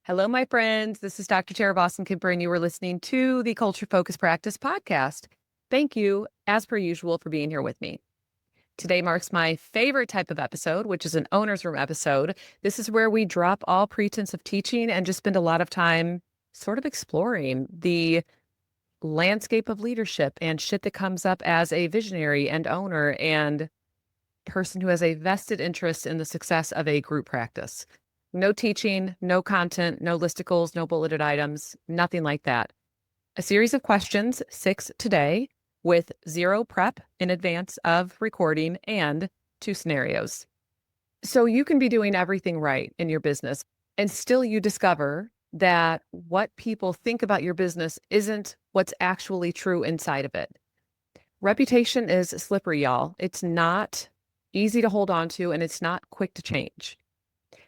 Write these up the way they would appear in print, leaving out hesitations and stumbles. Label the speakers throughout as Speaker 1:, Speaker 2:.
Speaker 1: Hello, my friends. This is Dr. Tara Boston Kimper, and you are listening to the Culture Focus Practice podcast. Thank you, as per usual, for being here with me. Today marks my favorite type of episode, which is an owner's room episode. This is where we drop all pretense of teaching and just spend a lot of time sort of exploring the landscape of leadership and shit that comes up as a visionary and owner and person who has a vested interest in the success of a group practice. No teaching, no content, no listicles, no bulleted items, nothing like that. A series of questions, 6 today, with 0 prep in advance of recording and 2 scenarios. So you can be doing everything right in your business, and still you discover that what people think about your business isn't what's actually true inside of it. Reputation is slippery, y'all. It's not easy to hold on to, and it's not quick to change.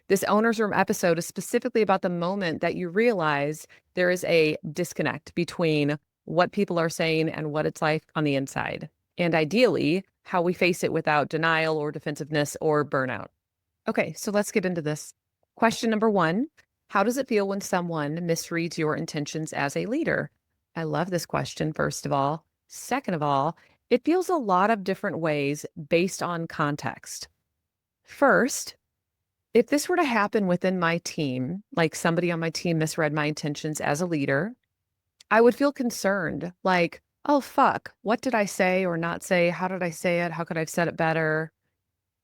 Speaker 1: This owner's room episode is specifically about the moment that you realize there is a disconnect between what people are saying and what it's like on the inside, and ideally, how we face it without denial or defensiveness or burnout. Okay, so let's get into this. Question number 1, how does it feel when someone misreads your intentions as a leader? I love this question, first of all. Second of all, it feels a lot of different ways based on context. First, if this were to happen within my team, like somebody on my team misread my intentions as a leader, I would feel concerned, like, oh, fuck, what did I say or not say? How did I say it? How could I have said it better?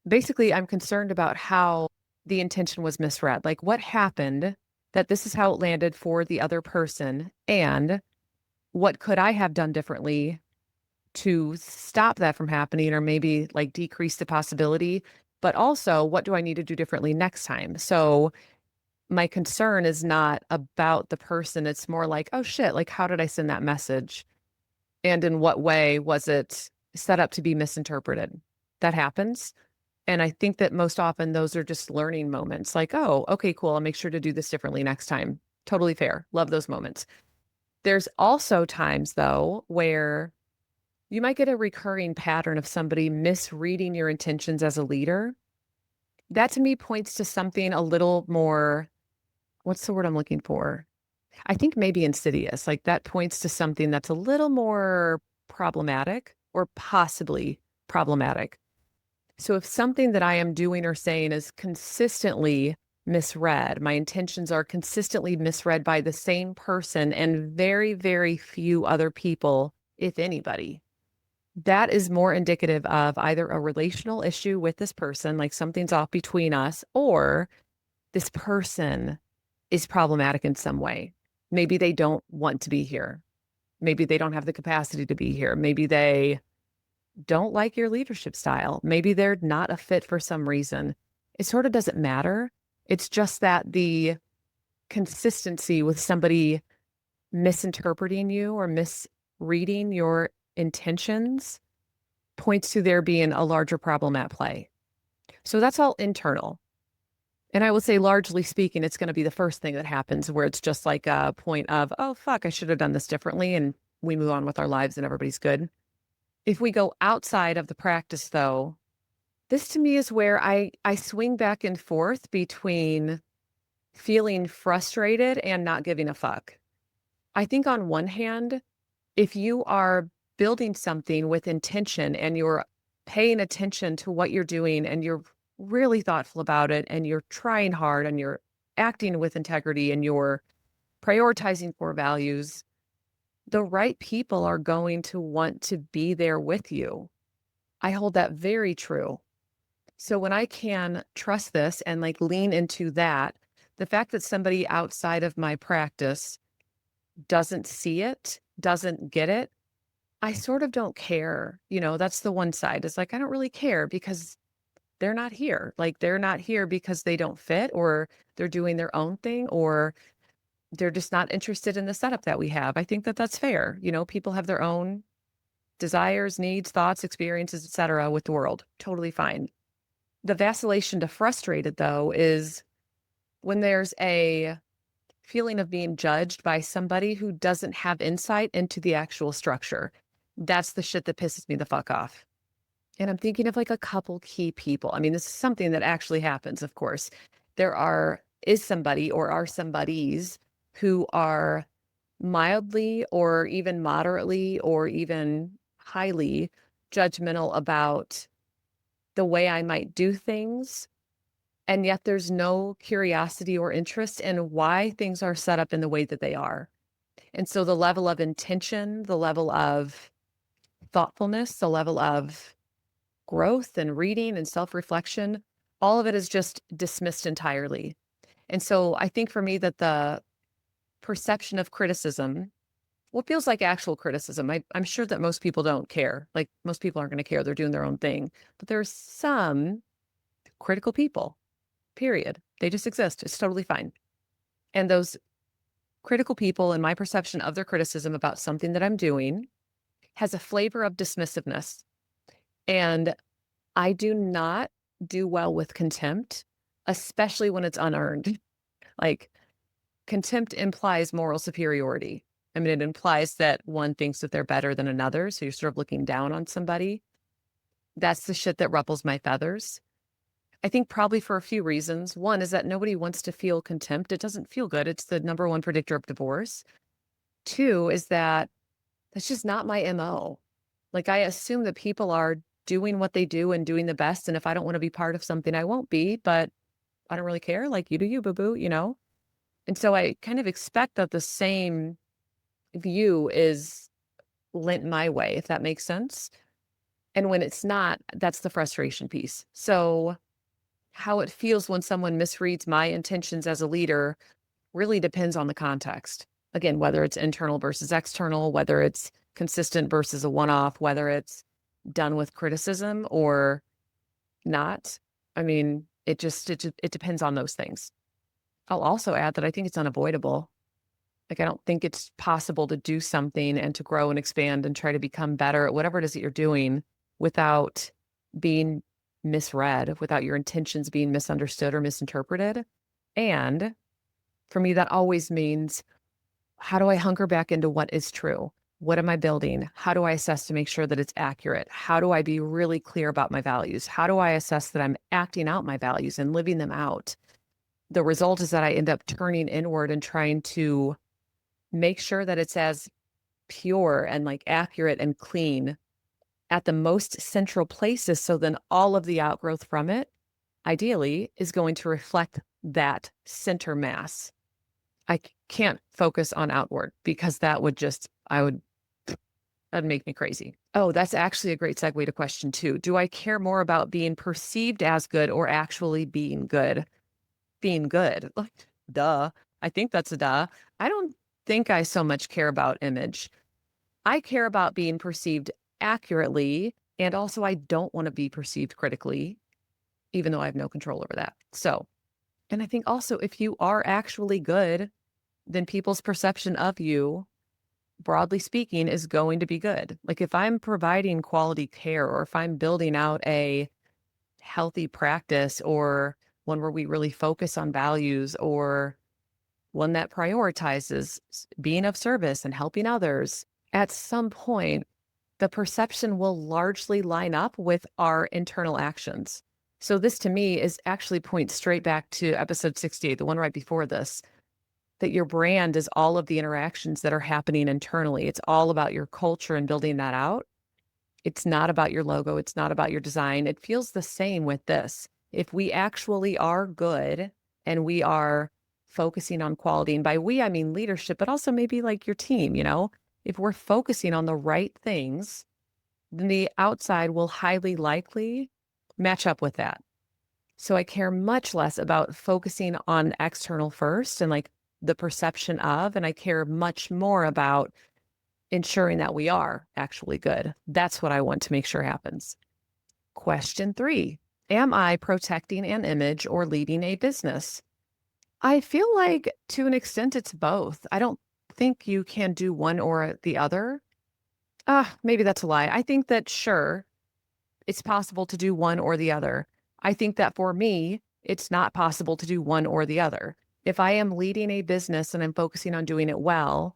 Speaker 1: Basically, I'm concerned about how the intention was misread. Like, what happened that this is how it landed for the other person? And what could I have done differently to stop that from happening, or maybe like decrease the possibility? But also, what do I need to do differently next time? So my concern is not about the person. It's more like, oh shit, like how did I send that message? And in what way was it set up to be misinterpreted? That happens. And I think that most often those are just learning moments like, oh, okay, cool. I'll make sure to do this differently next time. Totally fair. Love those moments. There's also times, though, where you might get a recurring pattern of somebody misreading your intentions as a leader. That to me points to something a little more, what's the word I'm looking for? I think maybe insidious. Like that points to something that's a little more problematic or possibly problematic. So if something that I am doing or saying is consistently misread, my intentions are consistently misread by the same person and very, very few other people, if anybody, that is more indicative of either a relational issue with this person, like something's off between us, or this person is problematic in some way. Maybe they don't want to be here. Maybe they don't have the capacity to be here. Maybe they don't like your leadership style. Maybe they're not a fit for some reason. It sort of doesn't matter. It's just that the consistency with somebody misinterpreting you or misreading your intentions points to there being a larger problem at play. So that's all internal. And I would say, largely speaking, it's going to be the first thing that happens where it's just like a point of, oh, fuck, I should have done this differently. And we move on with our lives and everybody's good. If we go outside of the practice, though, this to me is where I swing back and forth between feeling frustrated and not giving a fuck. I think on one hand, if you are building something with intention and you're paying attention to what you're doing and you're really thoughtful about it and you're trying hard and you're acting with integrity and you're prioritizing core values, the right people are going to want to be there with you. I hold that very true. So when I can trust this and like lean into that, the fact that somebody outside of my practice doesn't see it, doesn't get it, I sort of don't care. That's the one side. It's like, I don't really care because they're not here. Like, they're not here because they don't fit or they're doing their own thing or they're just not interested in the setup that we have. I think that that's fair. People have their own desires, needs, thoughts, experiences, etc. with the world. Totally fine. The vacillation to frustrated, though, is when there's a feeling of being judged by somebody who doesn't have insight into the actual structure. That's the shit that pisses me the fuck off. And I'm thinking of like a couple key people. I mean, this is something that actually happens, of course. There are is somebody or are somebodies who are mildly or even moderately or even highly judgmental about the way I might do things. And yet there's no curiosity or interest in why things are set up in the way that they are. And so the level of intention, the level of thoughtfulness, the level of growth and reading and self-reflection, all of it is just dismissed entirely. And so I think for me that the perception of criticism, what feels like actual criticism, I'm sure that most people don't care. Like most people aren't going to care. They're doing their own thing. But there's some critical people, period. They just exist. It's totally fine. And those critical people and my perception of their criticism about something that I'm doing has a flavor of dismissiveness. And I do not do well with contempt, especially when it's unearned. Like contempt implies moral superiority. I mean, it implies that one thinks that they're better than another. So you're sort of looking down on somebody. That's the shit that ruffles my feathers. I think probably for a few reasons. One is that nobody wants to feel contempt. It doesn't feel good. It's the number one predictor of divorce. Two is that that's just not my MO. Like I assume that people are doing what they do and doing the best. And if I don't want to be part of something, I won't be, but I don't really care. Like you do you, boo-boo, you know? And so I kind of expect that the same view is lent my way, if that makes sense. And when it's not, that's the frustration piece. So how it feels when someone misreads my intentions as a leader really depends on the context. Again, whether it's internal versus external, whether it's consistent versus a one-off, whether it's done with criticism or not. I mean, it depends on those things. I'll also add that I think it's unavoidable. Like, I don't think it's possible to do something and to grow and expand and try to become better at whatever it is that you're doing without being misread, without your intentions being misunderstood or misinterpreted. And for me, that always means, how do I hunker back into what is true? What am I building? How do I assess to make sure that it's accurate? How do I be really clear about my values? How do I assess that I'm acting out my values and living them out? The result is that I end up turning inward and trying to make sure that it's as pure and like accurate and clean at the most central places. So then all of the outgrowth from it, ideally, is going to reflect that center mass. I can't focus on outward because that'd make me crazy. Oh, that's actually a great segue to question 2. Do I care more about being perceived as good or actually being good? Being good. Like, duh. I think that's a duh. I don't think I so much care about image. I care about being perceived accurately, and also I don't want to be perceived critically, even though I have no control over that. So, and I think also if you are actually good, then people's perception of you, broadly speaking, is going to be good. Like if I'm providing quality care or if I'm building out a healthy practice or one where we really focus on values or one that prioritizes being of service and helping others, at some point, the perception will largely line up with our internal actions. So this to me is actually points straight back to episode 68, the one right before this, that your brand is all of the interactions that are happening internally. It's all about your culture and building that out. It's not about your logo. It's not about your design. It feels the same with this. If we actually are good and we are focusing on quality, and by we, I mean leadership, but also maybe like your team, you know, if we're focusing on the right things, then the outside will highly likely match up with that. So I care much less about focusing on external first and like the perception of, and I care much more about ensuring that we are actually good. That's what I want to make sure happens. Question 3, am I protecting an image or leading a business? I feel like to an extent it's both. I don't think you can do one or the other. Maybe that's a lie. I think that sure, it's possible to do one or the other. I think that for me, it's not possible to do one or the other. If I am leading a business and I'm focusing on doing it well,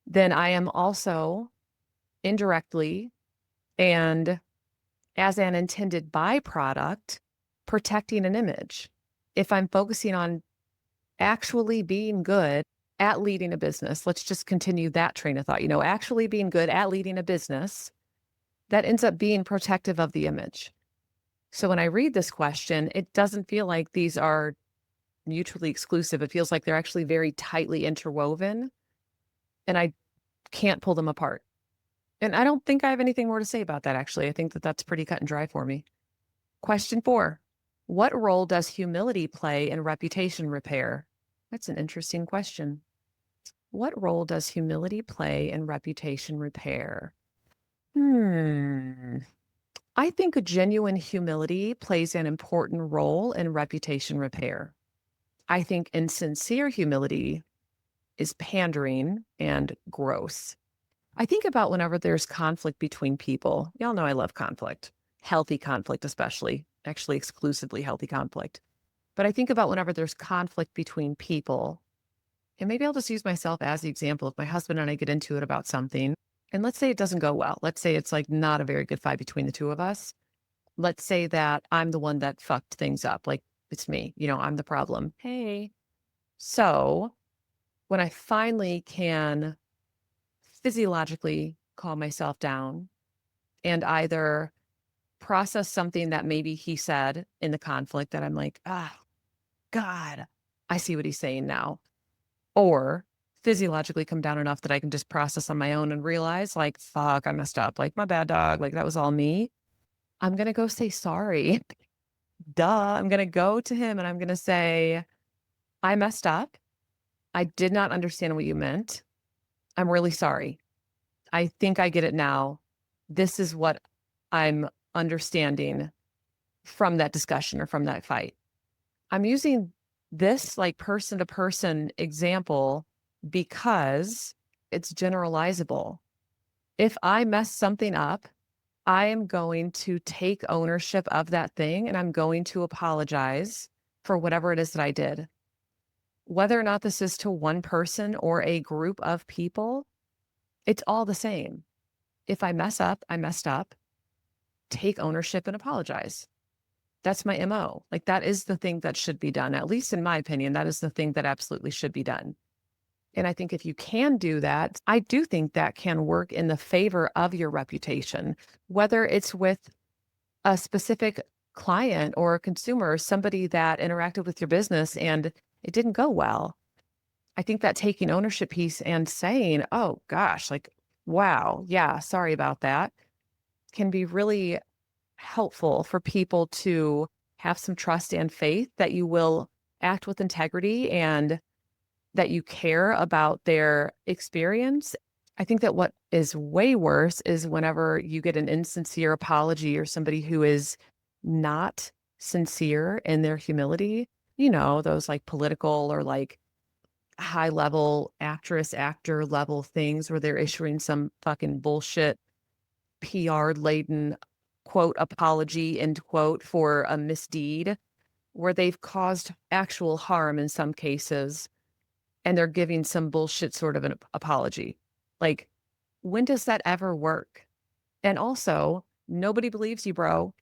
Speaker 1: then I am also indirectly and as an intended byproduct protecting an image. If I'm focusing on actually being good at leading a business. Let's just continue that train of thought. Actually being good at leading a business that ends up being protective of the image. So when I read this question, it doesn't feel like these are mutually exclusive. It feels like they're actually very tightly interwoven, and I can't pull them apart. And I don't think I have anything more to say about that, actually. I think that that's pretty cut and dry for me. Question 4. What role does humility play in reputation repair? That's an interesting question. What role does humility play in reputation repair? I think a genuine humility plays an important role in reputation repair. I think insincere humility is pandering and gross. I think about whenever there's conflict between people. Y'all know I love conflict, healthy conflict, especially, actually, exclusively healthy conflict. But I think about whenever there's conflict between people, and maybe I'll just use myself as the example. If my husband and I get into it about something, and let's say it doesn't go well, let's say it's like not a very good fight between the two of us. Let's say that I'm the one that fucked things up. Like it's me, I'm the problem. Hey. So when I finally can physiologically calm myself down and either process something that maybe he said in the conflict that I'm like, God, I see what he's saying now. Or physiologically come down enough that I can just process on my own and realize, like, fuck, I messed up. Like, my bad, dog. Like, that was all me. I'm going to go say sorry. Duh. I'm going to go to him and I'm going to say, I messed up. I did not understand what you meant. I'm really sorry. I think I get it now. This is what I'm understanding from that discussion or from that fight. I'm using this like person to person example because it's generalizable. If I mess something up, I am going to take ownership of that thing and I'm going to apologize for whatever it is that I did. Whether or not this is to one person or a group of people, it's all the same. If I mess up, I messed up. Take ownership and apologize. That's my MO. Like that is the thing that should be done. At least in my opinion, that is the thing that absolutely should be done. And I think if you can do that, I do think that can work in the favor of your reputation, whether it's with a specific client or a consumer or somebody that interacted with your business and it didn't go well. I think that taking ownership piece and saying, oh gosh, like, wow, yeah, sorry about that, can be really helpful for people to have some trust and faith that you will act with integrity and that you care about their experience. I think that what is way worse is whenever you get an insincere apology or somebody who is not sincere in their humility, those like political or like high level actress, actor level things where they're issuing some fucking bullshit PR laden quote apology end quote for a misdeed where they've caused actual harm in some cases and they're giving some bullshit sort of an apology. Like, when does that ever work? And also, nobody believes you, bro.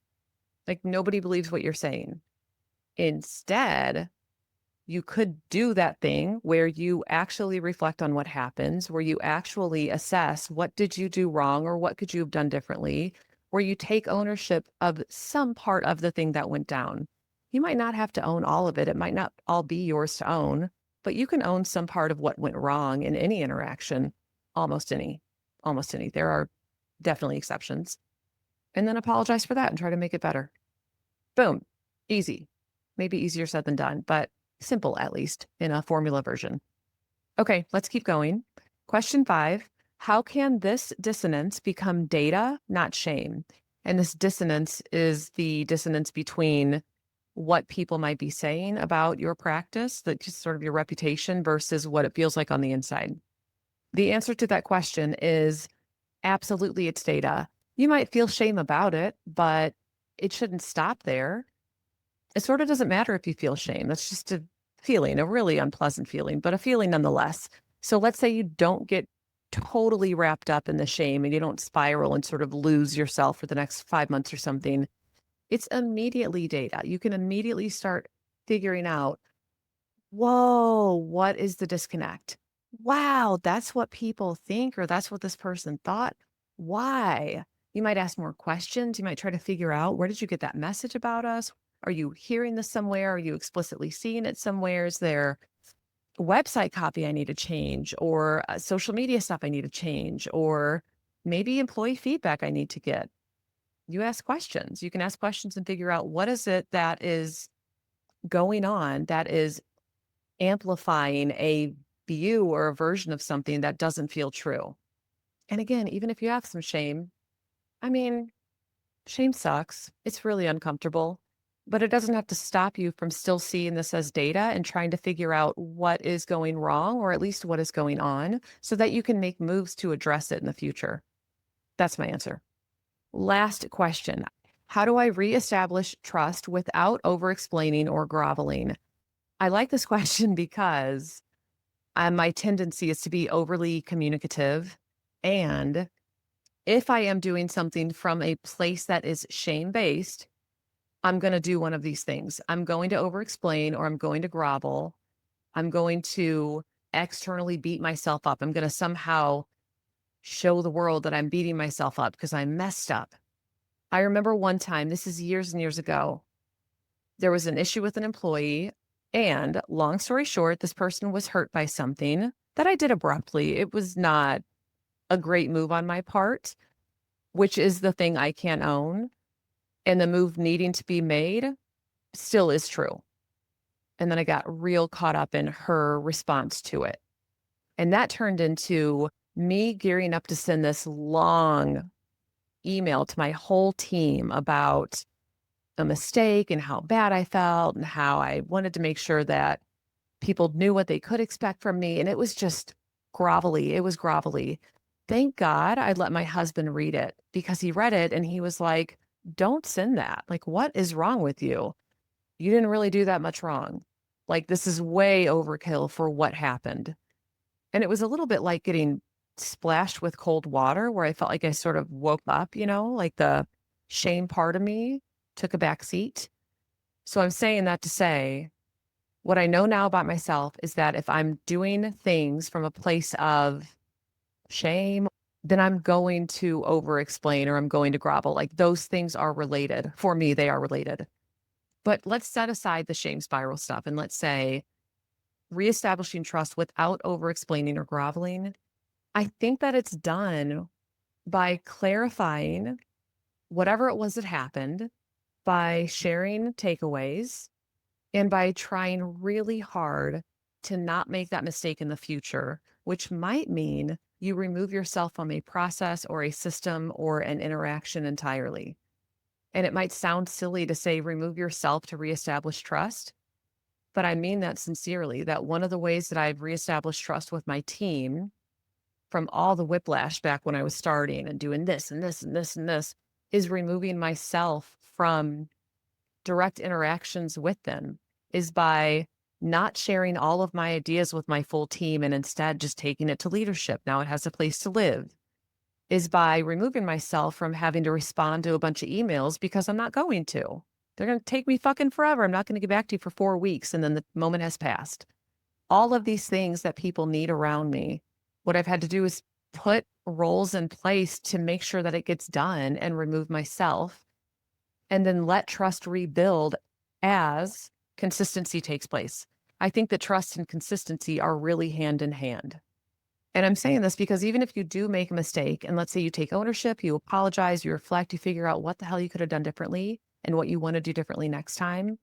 Speaker 1: Like, nobody believes what you're saying. Instead, you could do that thing where you actually reflect on what happens, where you actually assess what did you do wrong or what could you have done differently, where you take ownership of some part of the thing that went down. You might not have to own all of it. It might not all be yours to own, but you can own some part of what went wrong in any interaction, almost any, almost any. There are definitely exceptions. And then apologize for that and try to make it better. Boom. Easy. Maybe easier said than done, but simple at least in a formula version. Okay, let's keep going. Question 5, how can this dissonance become data, not shame? And this dissonance is the dissonance between what people might be saying about your practice, that just sort of your reputation versus what it feels like on the inside. The answer to that question is absolutely it's data. You might feel shame about it, but it shouldn't stop there. It sort of doesn't matter if you feel shame. That's just a feeling, a really unpleasant feeling, but a feeling nonetheless. So let's say you don't get totally wrapped up in the shame and you don't spiral and sort of lose yourself for the next 5 months or something. It's immediately data. You can immediately start figuring out Whoa, what is the disconnect? Wow, that's what people think, or that's what this person thought. Why? You might ask more questions. You might try to figure out, where did you get that message about us? Are you hearing this somewhere? Are you explicitly seeing it somewhere? Is there website copy I need to change, or social media stuff I need to change, or maybe employee feedback I need to get? You ask questions. You can ask questions and figure out, what is it that is going on that is amplifying a view or a version of something that doesn't feel true. And again, even if you have some shame, I mean, shame sucks. It's really uncomfortable, but it doesn't have to stop you from still seeing this as data and trying to figure out what is going wrong, or at least what is going on, so that you can make moves to address it in the future. That's my answer. Last question. How do I reestablish trust without over explaining or groveling? I like this question because my tendency is to be overly communicative. And if I am doing something from a place that is shame based, I'm going to do one of these things. I'm going to over explain, or I'm going to grovel. I'm going to externally beat myself up. I'm going to somehow show the world that I'm beating myself up because I messed up. I remember one time, this is years and years ago, there was an issue with an employee. And long story short, this person was hurt by something that I did abruptly. It was not a great move on my part, which is the thing I can't own. And the move needing to be made still is true. And then I got real caught up in her response to it. And that turned into me gearing up to send this long email to my whole team about a mistake and how bad I felt and how I wanted to make sure that people knew what they could expect from me. And it was just grovelly. It was grovelly. Thank God I let my husband read it, because he read it and he was like, don't send that. Like, what is wrong with you? You didn't really do that much wrong. Like, this is way overkill for what happened. And it was a little bit like getting splashed with cold water, where I felt like I sort of woke up, like the shame part of me took a back seat. So I'm saying that to say, what I know now about myself is that if I'm doing things from a place of shame, then I'm going to over explain, or I'm going to grovel. Like, those things are related. For me, they are related. But let's set aside the shame spiral stuff, and let's say reestablishing trust without over explaining or groveling. I think that it's done by clarifying whatever it was that happened, by sharing takeaways, and by trying really hard to not make that mistake in the future, which might mean you remove yourself from a process or a system or an interaction entirely. And it might sound silly to say remove yourself to reestablish trust, but I mean that sincerely. That one of the ways that I've reestablished trust with my team from all the whiplash back when I was starting and doing this and this and this and this is removing myself from direct interactions with them, is by not sharing all of my ideas with my full team and instead just taking it to leadership. Now it has a place to live. Is by removing myself from having to respond to a bunch of emails, because I'm not going to. They're going to take me fucking forever. I'm not going to get back to you for 4 weeks and then the moment has passed. All of these things that people need around me, what I've had to do is put roles in place to make sure that it gets done and remove myself, and then let trust rebuild as consistency takes place. I think that trust and consistency are really hand in hand. And I'm saying this because even if you do make a mistake, and let's say you take ownership, you apologize, you reflect, you figure out what the hell you could have done differently and what you want to do differently next time,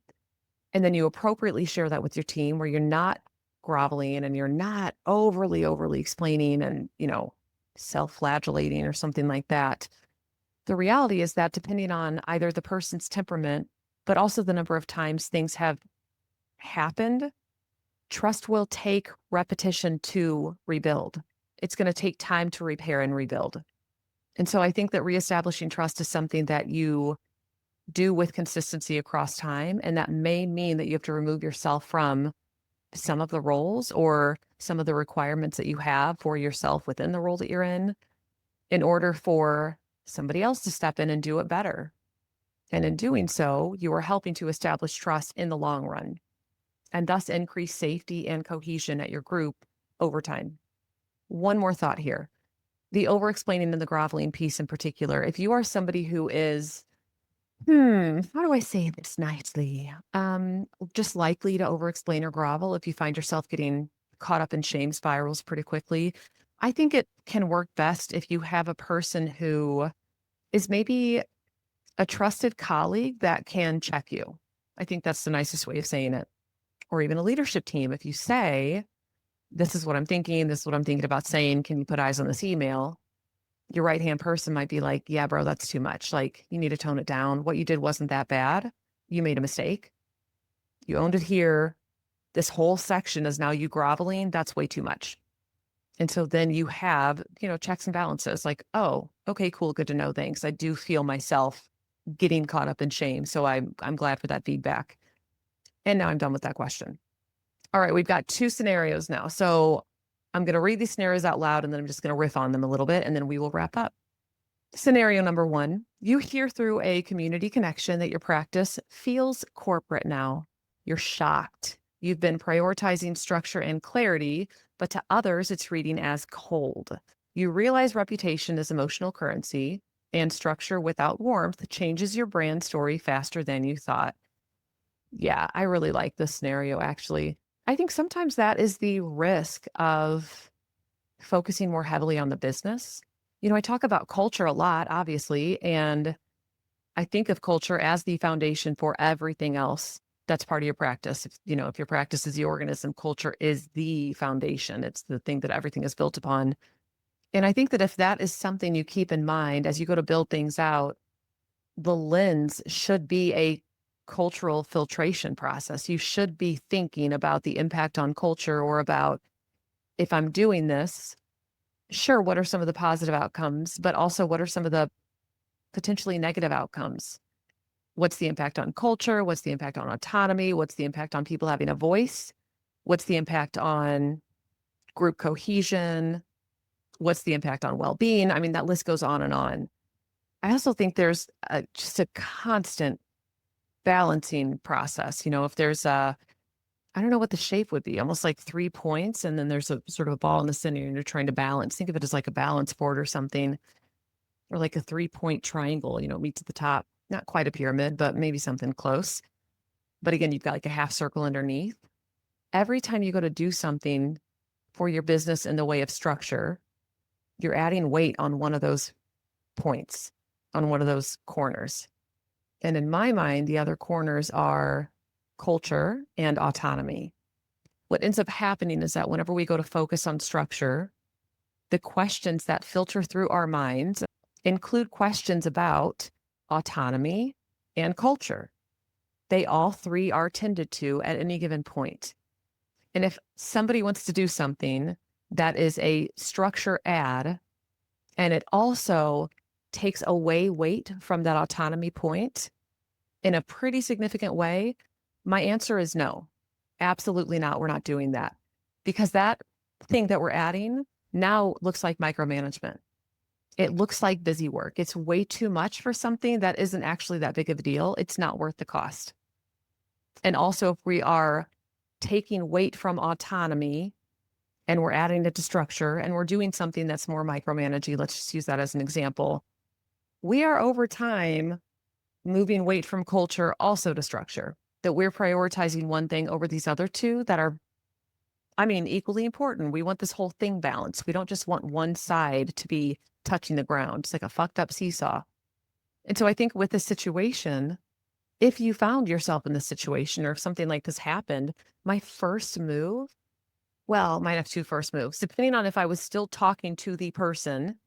Speaker 1: and then you appropriately share that with your team, where you're not groveling and you're not overly explaining and, self-flagellating or something like that. The reality is that depending on either the person's temperament, but also the number of times things have happened, trust will take repetition to rebuild. It's going to take time to repair and rebuild. And so I think that reestablishing trust is something that you do with consistency across time. And that may mean that you have to remove yourself from some of the roles or some of the requirements that you have for yourself within the role that you're in order for somebody else to step in and do it better. And in doing so, you are helping to establish trust in the long run. and thus increase safety and cohesion at your group over time. One more thought here. The over-explaining and the groveling piece in particular, if you are somebody who is, how do I say this nicely? Just likely to over-explain or grovel if you find yourself getting caught up in shame spirals pretty quickly. I think it can work best if you have a person who is maybe a trusted colleague that can check you. I think that's the nicest way of saying it. Or even a leadership team. If you say, this is what I'm thinking, this is what I'm thinking about saying, can you put eyes on this email? Your right-hand person might be like, yeah, bro, that's too much. Like, you need to tone it down. What you did wasn't that bad. You made a mistake. You owned it here. This whole section is now you groveling. That's way too much. And so then you have, checks and balances like, oh, okay, cool. Good to know. Thanks. I do feel myself getting caught up in shame. So I'm glad for that feedback. And now I'm done with that question. All right, we've got 2 scenarios now. So I'm going to read these scenarios out loud, and then I'm just going to riff on them a little bit, and then we will wrap up. Scenario number 1, you hear through a community connection that your practice feels corporate now. You're shocked. You've been prioritizing structure and clarity, but to others, it's reading as cold. You realize reputation is emotional currency, and structure without warmth changes your brand story faster than you thought. Yeah, I really like this scenario, actually. I think sometimes that is the risk of focusing more heavily on the business. I talk about culture a lot, obviously, and I think of culture as the foundation for everything else that's part of your practice. If your practice is the organism, culture is the foundation. It's the thing that everything is built upon. And I think that if that is something you keep in mind as you go to build things out, the lens should be a cultural filtration process. You should be thinking about the impact on culture, or about, if I'm doing this, sure, what are some of the positive outcomes, but also what are some of the potentially negative outcomes? What's the impact on culture? What's the impact on autonomy? What's the impact on people having a voice? What's the impact on group cohesion? What's the impact on well-being? I mean, that list goes on and on. I also think there's just a constant balancing process. If there's I don't know what the shape would be, almost like 3 points, and then there's a sort of a ball in the center, and you're trying to balance. Think of it as like a balance board or something, or like a 3-point triangle, meets at the top. Not quite a pyramid, but maybe something close. But again, you've got like a half circle underneath. Every time you go to do something for your business in the way of structure, you're adding weight on one of those points, on one of those corners. And in my mind, the other corners are culture and autonomy. What ends up happening is that whenever we go to focus on structure, the questions that filter through our minds include questions about autonomy and culture. They all 3 are tended to at any given point. And if somebody wants to do something that is a structure add, and it also takes away weight from that autonomy point in a pretty significant way, my answer is no. Absolutely not. We're not doing that, because that thing that we're adding now looks like micromanagement. It looks like busy work. It's way too much for something that isn't actually that big of a deal. It's not worth the cost. And also, if we are taking weight from autonomy and we're adding it to structure, and we're doing something that's more micromanaging, let's just use that as an example, we are over time moving weight from culture also to structure, that we're prioritizing one thing over these other 2 that are, equally important. We want this whole thing balanced. We don't just want one side to be touching the ground. It's like a fucked up seesaw. And so I think with this situation, if you found yourself in this situation, or if something like this happened, my first move, well, might have 2 first moves, depending on if I was still talking to the person,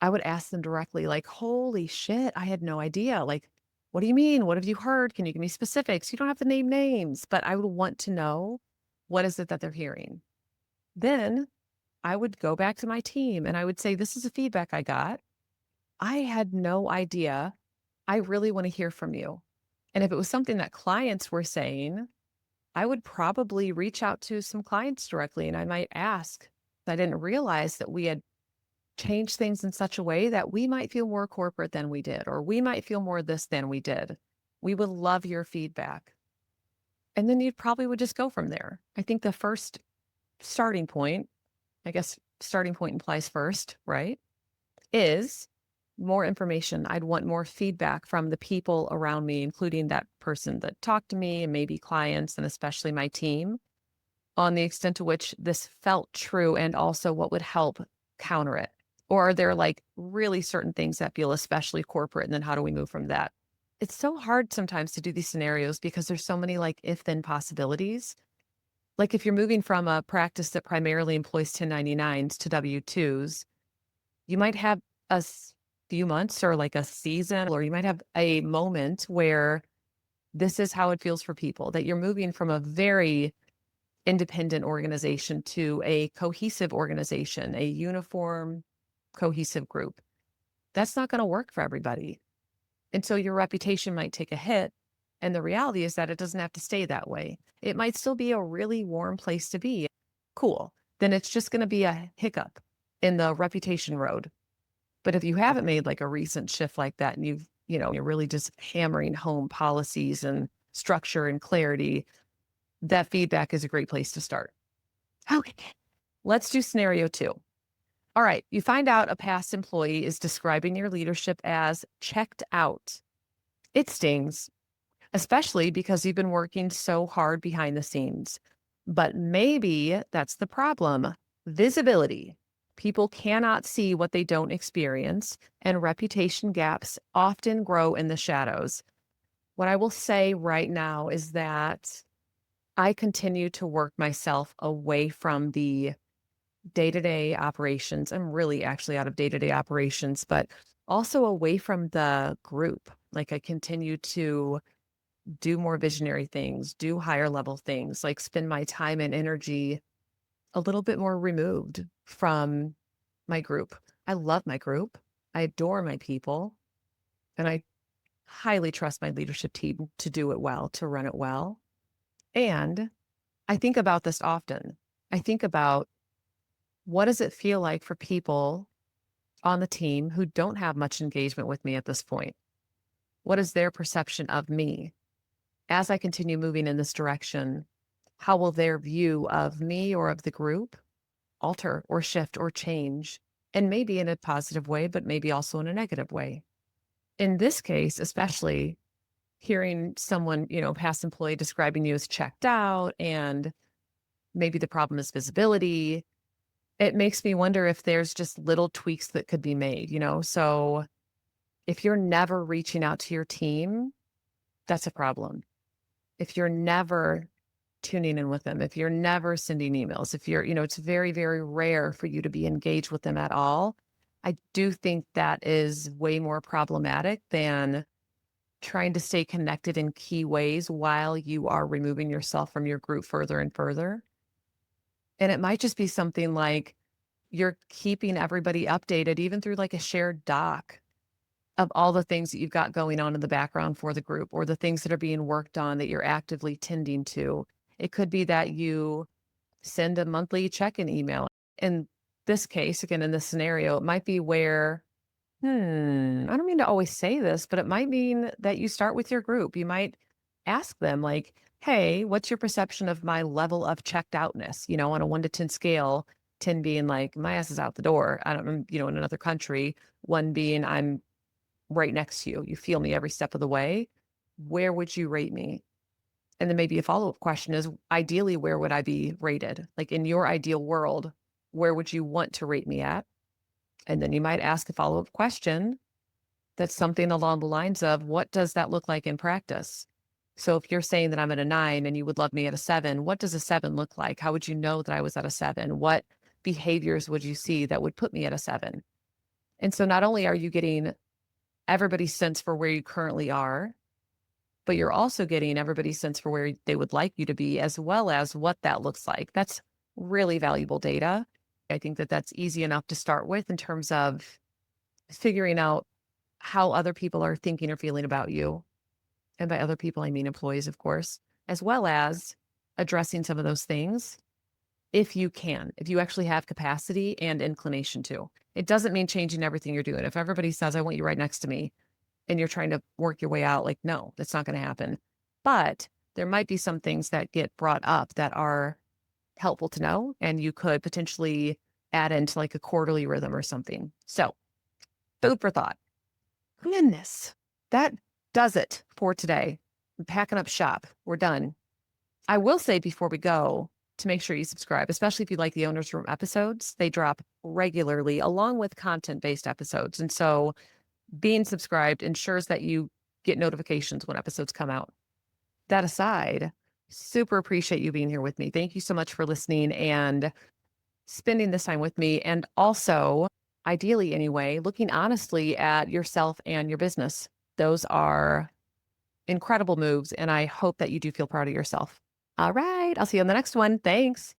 Speaker 1: I would ask them directly, like, holy shit, I had no idea. Like, what do you mean? What have you heard? Can you give me specifics? You don't have to name names, but I would want to know, what is it that they're hearing? Then I would go back to my team and I would say, this is the feedback I got. I had no idea. I really want to hear from you. And if it was something that clients were saying, I would probably reach out to some clients directly, and I might ask. I didn't realize that we had changed things in such a way that we might feel more corporate than we did, or we might feel more this than we did. We would love your feedback. And then you probably would just go from there. I think the first starting point, I guess starting point implies first, right? Is more information. I'd want more feedback from the people around me, including that person that talked to me and maybe clients and especially my team, on the extent to which this felt true and also what would help counter it. Or are there like really certain things that feel especially corporate? And then how do we move from that? It's so hard sometimes to do these scenarios because there's so many like if then possibilities. Like if you're moving from a practice that primarily employs 1099s to W-2s, you might have few months or like a season, or you might have a moment where this is how it feels for people, that you're moving from a very independent organization to a cohesive organization, a uniform, cohesive group. That's not going to work for everybody. And so your reputation might take a hit. And the reality is that it doesn't have to stay that way. It might still be a really warm place to be. Cool. Then it's just going to be a hiccup in the reputation road. But if you haven't made like a recent shift like that and you're really just hammering home policies and structure and clarity, that feedback is a great place to start. Okay. Let's do scenario 2. All right. You find out a past employee is describing your leadership as checked out. It stings, especially because you've been working so hard behind the scenes. But maybe that's the problem. Visibility. People cannot see what they don't experience, and reputation gaps often grow in the shadows. What I will say right now is that I continue to work myself away from the day-to-day operations. I'm really actually out of day-to-day operations, but also away from the group. Like I continue to do more visionary things, do higher level things, like spend my time and energy a little bit more removed from my group. I love my group. I adore my people, and I highly trust my leadership team to do it well, to run it well. And I think about this often. I think about what does it feel like for people on the team who don't have much engagement with me at this point? What is their perception of me? As I continue moving in this direction, how will their view of me or of the group alter or shift or change? And maybe in a positive way, but maybe also in a negative way. In this case, especially hearing someone, past employee describing you as checked out, and maybe the problem is visibility, it makes me wonder if there's just little tweaks that could be made. So if you're never reaching out to your team, that's a problem. If you're never tuning in with them, if you're never sending emails, if it's very, very rare for you to be engaged with them at all, I do think that is way more problematic than trying to stay connected in key ways while you are removing yourself from your group further and further. And it might just be something like you're keeping everybody updated, even through like a shared doc of all the things that you've got going on in the background for the group, or the things that are being worked on that you're actively tending to. It could be that you send a monthly check-in email. In this case, again, in this scenario, it might be where, I don't mean to always say this, but it might mean that you start with your group. You might ask them like, hey, what's your perception of my level of checked outness, on a 1 to 10 scale, 10 being like, my ass is out the door. I don't, in another country, 1 being I'm right next to you. You feel me every step of the way. Where would you rate me? And then maybe a follow-up question is, ideally, where would I be rated? Like in your ideal world, where would you want to rate me at? And then you might ask a follow-up question that's something along the lines of, what does that look like in practice? So if you're saying that I'm at a 9 and you would love me at a 7, what does a 7 look like? How would you know that I was at a 7? What behaviors would you see that would put me at a 7? And so not only are you getting everybody's sense for where you currently are, but you're also getting everybody's sense for where they would like you to be, as well as what that looks like. That's really valuable data. I think that that's easy enough to start with in terms of figuring out how other people are thinking or feeling about you. And by other people, I mean employees, of course, as well as addressing some of those things if you can, if you actually have capacity and inclination to. It doesn't mean changing everything you're doing. If everybody says, I want you right next to me, and you're trying to work your way out, like, no, that's not going to happen. But there might be some things that get brought up that are helpful to know, and you could potentially add into like a quarterly rhythm or something. So, food for thought. Goodness, that does it for today. I'm packing up shop. We're done. I will say before we go to make sure you subscribe, especially if you like the Owner's Room episodes. They drop regularly along with content-based episodes. And so being subscribed ensures that you get notifications when episodes come out. That aside, super appreciate you being here with me. Thank you so much for listening and spending this time with me. And also, ideally anyway, looking honestly at yourself and your business. Those are incredible moves. And I hope that you do feel proud of yourself. All right. I'll see you on the next one. Thanks.